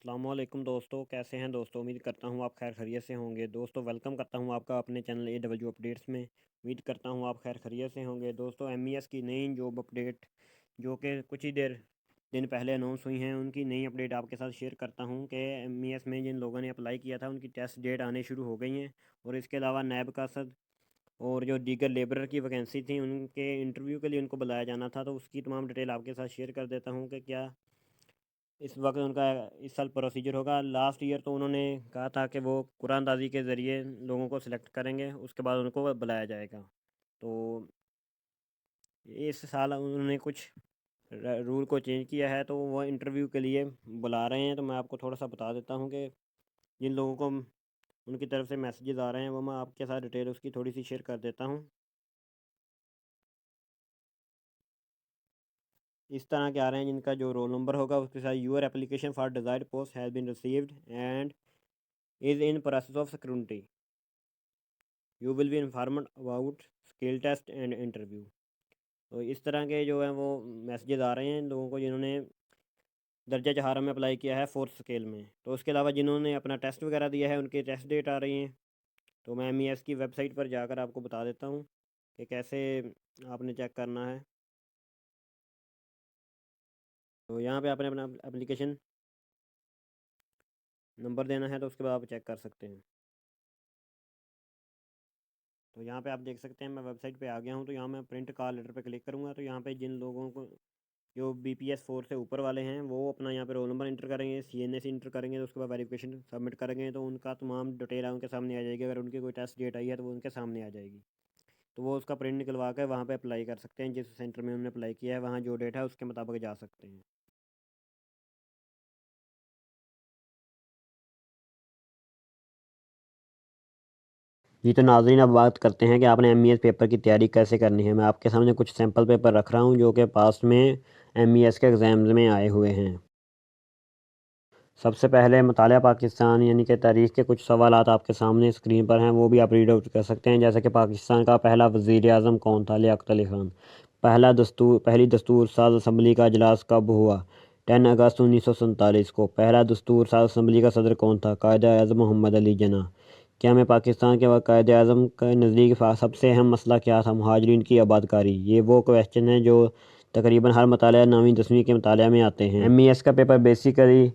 السلام علیکم دوستو، کیسے ہیں دوستو؟ امید کرتا ہوں آپ خیر خیریت سے ہوں گے۔ دوستو ویلکم کرتا ہوں آپ کا اپنے چینل AW اپڈیٹس میں۔ امید کرتا ہوں آپ خیر خیریت سے ہوں گے۔ دوستو MES کی نئی جاب اپڈیٹ جو کہ کچھ ہی دن پہلے اناؤنس ہوئی ہیں، ان کی نئی اپڈیٹ آپ کے ساتھ شیئر کرتا ہوں کہ MES میں جن لوگوں نے اپلائی کیا تھا ان کی ٹیسٹ ڈیٹ آنے شروع ہو گئی ہیں، اور اس کے علاوہ نیب کا صد اور جو دیگر لیبرر کی ویکینسی تھیں ان کے انٹرویو کے لیے ان کو بلایا جانا تھا، تو اس کی تمام ڈیٹیل آپ کے ساتھ شیئر کر دیتا ہوں کہ کیا اس وقت ان کا اس سال پروسیجر ہوگا۔ لاسٹ ایئر تو انہوں نے کہا تھا کہ وہ قرآن دازی کے ذریعے لوگوں کو سلیکٹ کریں گے، اس کے بعد ان کو بلایا جائے گا۔ تو اس سال انہوں نے کچھ رول کو چینج کیا ہے، تو وہ انٹرویو کے لیے بلا رہے ہیں۔ تو میں آپ کو تھوڑا سا بتا دیتا ہوں کہ جن لوگوں کو ان کی طرف سے میسیجز آ رہے ہیں وہ میں آپ کے ساتھ ڈیٹیل اس کی تھوڑی سی شیئر کر دیتا ہوں۔ اس طرح کے آ رہے ہیں جن کا جو رول نمبر ہوگا اس کے ساتھ your application for desired post has been received and is in process of scrutiny. You will be informed about skill test and interview. تو اس طرح کے جو ہیں وہ میسیجز آ رہے ہیں لوگوں کو جنہوں نے درجہ چہارم میں اپلائی کیا ہے 4th اسکیل میں۔ تو اس کے علاوہ جنہوں نے اپنا ٹیسٹ وغیرہ دیا ہے ان کی ٹیسٹ ڈیٹ آ رہی ہیں۔ تو میں MES کی ویب سائٹ پر جا کر آپ کو بتا دیتا ہوں کہ کیسے آپ نے چیک کرنا ہے۔ تو یہاں پہ آپ نے اپنا اپلیکیشن نمبر دینا ہے، تو اس کے بعد آپ چیک کر سکتے ہیں۔ تو یہاں پہ آپ دیکھ سکتے ہیں میں ویب سائٹ پہ آ گیا ہوں۔ تو یہاں میں پرنٹ کال لیٹر پہ کلک کروں گا، تو یہاں پہ جن لوگوں کو جو BPS 4 سے اوپر والے ہیں وہ اپنا یہاں پہ رول نمبر انٹر کریں گے، CNS انٹر کریں گے، تو اس کے بعد ویریفیکیشن سبمٹ کریں گے، تو ان کا تمام ڈیٹیل ان کے سامنے آ جائے گی۔ اگر ان کی کوئی ٹیسٹ ڈیٹ آئی ہے تو وہ ان کے سامنے آ جائے گی، تو وہ اس کا پرنٹ نکلوا کے وہاں پہ اپلائی کر سکتے ہیں۔ جس سینٹر میں انہوں نے اپلائی کیا ہے وہاں جو ڈیٹ ہے اس کے مطابق جا سکتے ہیں۔ جی تو ناظرین، اب بات کرتے ہیں کہ آپ نے MES پیپر کی تیاری کیسے کرنی ہے۔ میں آپ کے سامنے کچھ سیمپل پیپر رکھ رہا ہوں جو کہ پاس میں MES کے ایگزامز میں آئے ہوئے ہیں۔ سب سے پہلے مطالعہ پاکستان یعنی کہ تاریخ کے کچھ سوالات آپ کے سامنے اسکرین پر ہیں، وہ بھی آپ ریڈ آؤٹ کر سکتے ہیں۔ جیسے کہ پاکستان کا پہلا وزیر اعظم کون تھا؟ لیاقت علی خان۔ پہلی دستور ساز اسمبلی کا اجلاس کب ہوا؟ 10 اگست 1947 کو۔ پہلا دستور ساز اسمبلی کا صدر کون تھا؟ قائد اعظم محمد علی جناح۔ کیا میں پاکستان کے قائد اعظم کے نزدیک سب سے اہم مسئلہ کیا تھا؟ مہاجرین کی آباد کاری۔ یہ وہ کویشچن ہیں جو تقریباً ہر مطالعہ 9ویں 10ویں کے مطالعہ میں آتے ہیں۔ MES کا پیپر بیسیکلی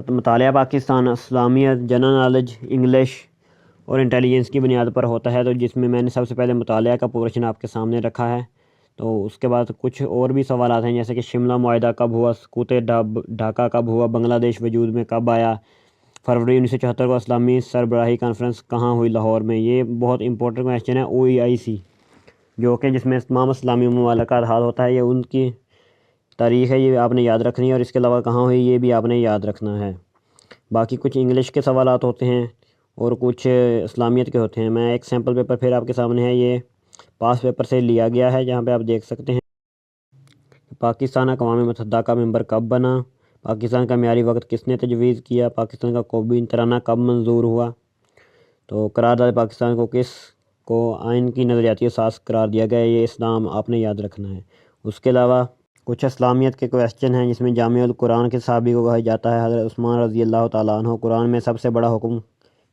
مطالعہ پاکستان، اسلامیت، جنرل نالج، انگلش اور انٹیلیجنس کی بنیاد پر ہوتا ہے، تو جس میں نے سب سے پہلے مطالعہ کا پورشن آپ کے سامنے رکھا ہے۔ تو اس کے بعد کچھ اور بھی سوالات ہیں، جیسے کہ شملہ معاہدہ کب ہوا؟ سقوط ڈھاکہ کب ہوا؟ بنگلہ دیش وجود میں کب آیا؟ فروری 1974 کو اسلامی سربراہی کانفرنس کہاں ہوئی؟ لاہور میں۔ یہ بہت امپورٹنٹ کویشچن ہے OEIC، جو کہ جس میں تمام اسلامی ممالک کا حال ہوتا ہے۔ یہ ان کی تاریخ ہے، یہ آپ نے یاد رکھنی ہے، اور اس کے علاوہ کہاں ہوئی یہ بھی آپ نے یاد رکھنا ہے۔ باقی کچھ انگلش کے سوالات ہوتے ہیں اور کچھ اسلامیت کے ہوتے ہیں۔ میں ایک سیمپل پیپر پھر آپ کے سامنے ہے، یہ پاس پیپر سے لیا گیا ہے، جہاں پہ آپ دیکھ سکتے ہیں پاکستان اقوام متحدہ کا ممبر کب بنا؟ پاکستان کا معیاری وقت کس نے تجویز کیا؟ پاکستان کا قومی ترانہ کب منظور ہوا؟ تو قرارداد پاکستان کو آئین کی نظریاتی اساس قرار دیا گیا ہے، یہ اسلام آپ نے یاد رکھنا ہے۔ اس کے علاوہ کچھ اسلامیت کے کویشچن ہیں، جس میں جامع القرآن کے صحابی کو کہا جاتا ہے حضرت عثمان رضی اللہ تعالیٰ عنہ۔ قرآن میں سب سے بڑا حکم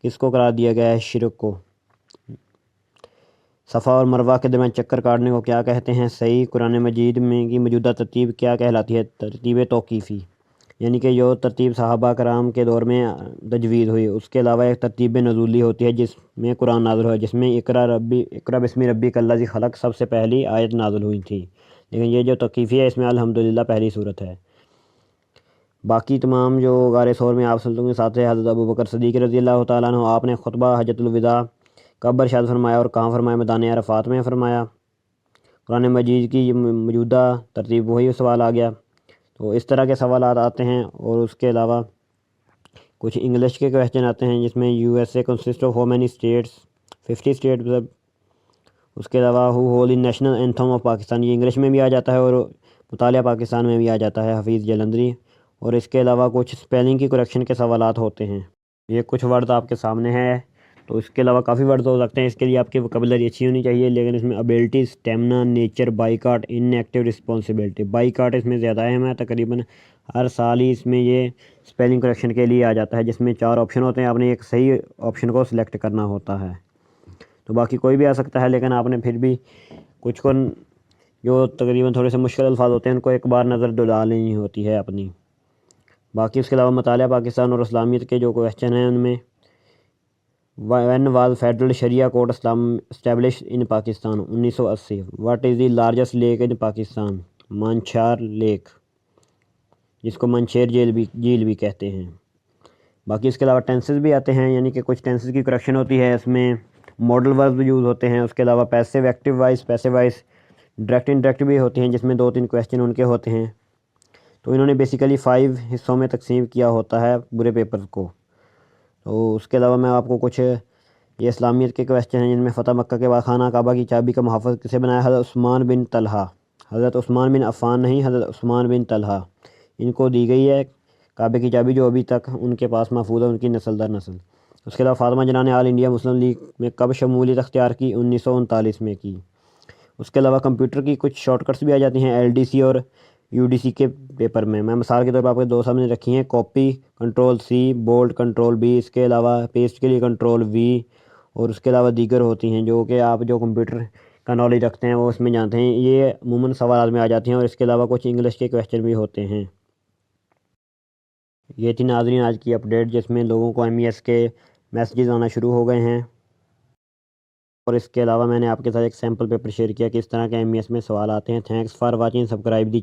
کس کو قرار دیا گیا ہے؟ شرک کو۔ صفا اور مروہ کے درمیان چکر کاٹنے کو کیا کہتے ہیں؟ صحیح۔ قرآن مجید میں کی موجودہ ترتیب کیا کہلاتی ہے؟ ترتیب توقیفی، یعنی کہ جو ترتیب صحابہ کرام کے دور میں تجویز ہوئی۔ اس کے علاوہ ایک ترتیب نزولی ہوتی ہے جس میں قرآن نازل ہوا، جس میں اقرا بسم ربک الذی خلق سب سے پہلی آیت نازل ہوئی تھی، لیکن یہ جو توقیفی ہے اس میں الحمدللہ پہلی صورت ہے۔ باقی تمام جو غار ثور میں آپ صلی اللہ علیہ وسلم کے ساتھ ہے، حضرت ابوبکر صدیق رضی اللہ تعالیٰ عنہ، آپ نے خطبہ حجۃ الوداع کب ارشاد فرمایا اور کہاں فرمایا؟ میدان عرفات میں فرمایا۔ قرآن مجید کی موجودہ ترتیب وہی سوال آ گیا۔ تو اس طرح کے سوالات آتے ہیں، اور اس کے علاوہ کچھ انگلش کے کویشچن آتے ہیں، جس میں USA consist of how many states? 50 state. اس کے علاوہ who whole in national anthem of Pakistan, یہ انگلش میں بھی آ جاتا ہے اور مطالعہ پاکستان میں بھی آ جاتا ہے، حفیظ جلندری۔ اور اس کے علاوہ کچھ اسپیلنگ کی کریکشن کے سوالات ہوتے ہیں۔ یہ کچھ ورڈ آپ کے سامنے ہے، تو اس کے علاوہ کافی ورڈ ہو سکتے ہیں، اس کے لیے آپ کی ووکیبلری اچھی ہونی چاہیے، لیکن اس میں ability, stamina, nature, boycott, in active responsibility. Boycott اس میں زیادہ اہم ہے، تقریباً ہر سال ہی اس میں یہ اسپیلنگ کریکشن کے لیے آ جاتا ہے، جس میں 4 آپشن ہوتے ہیں، آپ نے ایک صحیح آپشن کو سلیکٹ کرنا ہوتا ہے۔ تو باقی کوئی بھی آ سکتا ہے، لیکن آپ نے پھر بھی کچھ کو جو تقریباً تھوڑے سے مشکل الفاظ ہوتے ہیں ان کو ایک بار نظر ڈال لینی ہوتی ہے اپنی۔ باقی اس کے علاوہ مطالعہ پاکستان اور اسلامیت کے جو کویشچن ہیں ان میں when was federal Shariah court establish in Pakistan 1980، what is the largest lake in Pakistan, Manchhar lake, جس کو منشیر جھیل بھی کہتے ہیں۔ باقی اس کے علاوہ ٹینسز بھی آتے ہیں، یعنی کہ کچھ ٹینسز کی کریکشن ہوتی ہے، اس میں ماڈل ورب یوز ہوتے ہیں۔ اس کے علاوہ passive active voice, passive voice, direct indirect بھی ہوتی ہیں، جس میں 2-3 کویشچن ان کے ہوتے ہیں۔ تو انہوں نے بیسیکلی 5 حصوں میں تقسیم کیا ہوتا ہے پورے پیپر کو۔ تو اس کے علاوہ میں آپ کو کچھ یہ اسلامیت کے کویشچن ہیں، جن میں فتح مکہ کے بعد خانہ کعبہ کی چابی کا محافظ کسے بنایا؟ حضرت عثمان بن طلحہ، حضرت عثمان بن عفان نہیں، حضرت عثمان بن طلحہ، ان کو دی گئی ہے کعبے کی چابی، جو ابھی تک ان کے پاس محفوظ ہے، ان کی نسل در نسل۔ اس کے علاوہ فاطمہ جناح نے آل انڈیا مسلم لیگ میں کب شمولیت اختیار کی؟ 1939 میں کی۔ اس کے علاوہ کمپیوٹر کی کچھ شارٹ کٹس بھی آ جاتی ہیں LDC اور UDC کے پیپر میں مثال کے طور پر آپ کے 2 سامنے رکھی ہیں، کاپی Ctrl+C، بولڈ Ctrl+B، اس کے علاوہ پیسٹ کے لیے Ctrl+V، اور اس کے علاوہ دیگر ہوتی ہیں جو کہ آپ جو کمپیوٹر کا نالج رکھتے ہیں وہ اس میں جانتے ہیں، یہ عموماً سوالات میں آ جاتی ہیں، اور اس کے علاوہ کچھ انگلش کے کویشچن بھی ہوتے ہیں۔ یہ تھی ناظرین آج کی اپڈیٹ، جس میں لوگوں کو MES کے میسیجز آنا شروع ہو گئے ہیں، اور اس کے علاوہ میں نے آپ کے ساتھ ایک سیمپل پیپر شیئر کیا کہ اس طرح کے MES میں سوال آتے ہیں۔ Thanks for watching, subscribe the